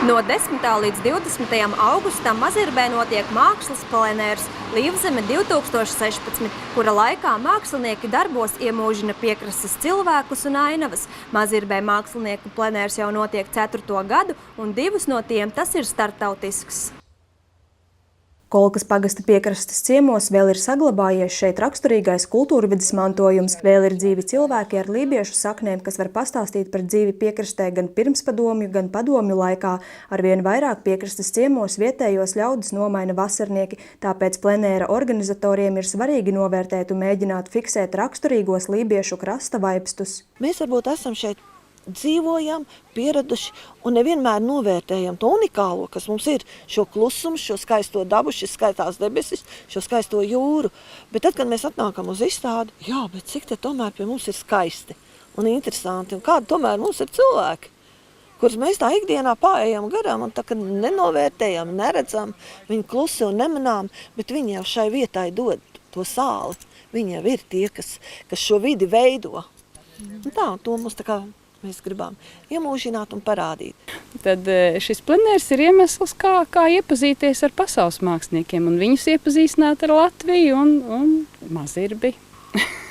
No 10. līdz 20. augustam Mazirbē notiek mākslas plenērs Līvzeme 2016, kura laikā mākslinieki darbos iemūžina piekrastes cilvēkus un ainavas. Mazirbē mākslinieku plenērs jau notiek 4. gadu, un 2 no tiem tas ir startautisks. Kolkas pagasta piekrastes ciemos vēl ir saglabājies šeit raksturīgais kultūrvides mantojums. Vēl ir dzīvi cilvēki ar lībiešu saknēm, kas var pastāstīt par dzīvi piekrastē gan pirmspadomju, gan padomju laikā. Arvien vairāk piekrastes ciemos vietējos ļaudis nomaina vasarnieki, tāpēc plenēra organizatoriem ir svarīgi novērtēt un mēģināt fiksēt raksturīgos lībiešu krasta vaipstus. Mēs varbūt esam šeit dzīvojam, pieraduši un nevienmēr novērtējam to unikālo, kas mums ir, šo klusumu, šo skaisto dabu, šis skaistās debesis, šo skaisto jūru. Bet tad, kad mēs atnākam uz izstādi, jā, bet cik te tomēr pie mums ir skaisti un interesanti, un kādi tomēr mums ir cilvēki, kurus mēs tā ikdienā pārējām garām un tā, kad nenovērtējam, neredzam, viņi klusi un nemanām, bet viņi jau šai vietai dod to sāli. Viņi jau ir tie, kas šo vidi veido. Un tā, to mums tā kā mēs gribam iemūžināt un parādīt. Tad šis plenērs ir iemesls, kā iepazīties ar pasaules māksliniekiem un viņus iepazīstināt ar Latviju un Mazirbi,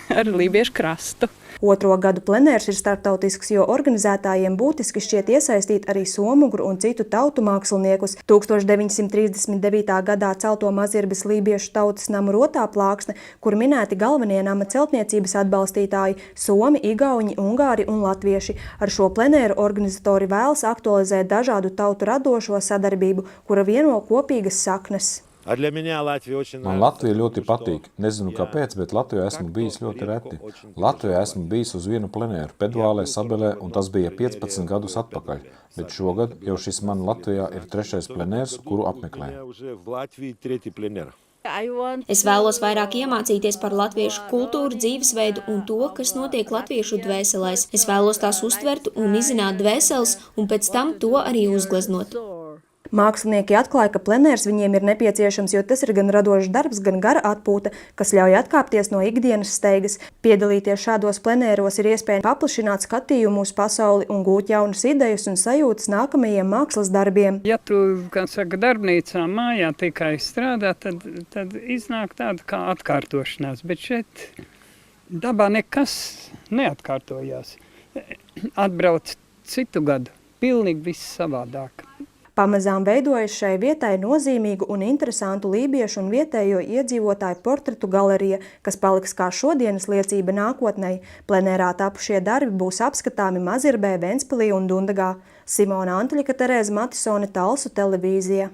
ar lībiešu krastu. 2. gadu plenērs ir starptautisks, jo organizētājiem būtiski šķiet iesaistīt arī somugru un citu tautu māksliniekus. 1939. gadā celto Mazirbes lībiešu tautas namu rotā plāksne, kur minēti galvenie nama celtniecības atbalstītāji – somi, igauņi, ungāri un latvieši. Ar šo plenēru organizatori vēlas aktualizēt dažādu tautu radošo sadarbību, kura vieno kopīgas saknes. Man Latvija ļoti patīk. Nezinu kāpēc, bet Latvijā esmu bijis ļoti reti. Latvijā esmu bijis uz vienu plenēru, Pedvālē, Sabelē, un tas bija 15 gadus atpakaļ. Bet šogad jau šis man Latvijā ir 3. plenērs, kuru apmeklēju. Es vēlos vairāk iemācīties par latviešu kultūru, dzīvesveidu un to, kas notiek latviešu dvēselēs. Es vēlos tās uztvert un izzināt dvēseles un pēc tam to arī uzgleznot. Mākslinieki atklāja, ka plenērs viņiem ir nepieciešams, jo tas ir gan radošs darbs, gan gara atpūta, kas ļauj atkāpties no ikdienas steigas. Piedalīties šādos plenēros ir iespēja paplašināt skatījumu uz pasauli un gūt jaunas idejas un sajūtas nākamajiem mākslas darbiem. Ja tu, kā saka, darbnīcā mājā tikai strādā, tad iznāk tāda kā atkārtošanās, bet šeit dabā nekas neatkārtojās. Atbrauc citu gadu, pilnīgi viss savādāk. Pamazām veidojas šai vietai nozīmīgu un interesantu lībiešu un vietējo iedzīvotāju portretu galerija, kas paliks kā šodienas liecība nākotnei. Plenērā tapušie darbi būs apskatāmi Mazirbē, Ventspilī un Dundagā. Simona Antļika, Terēza Matisone, Talsu televīzija.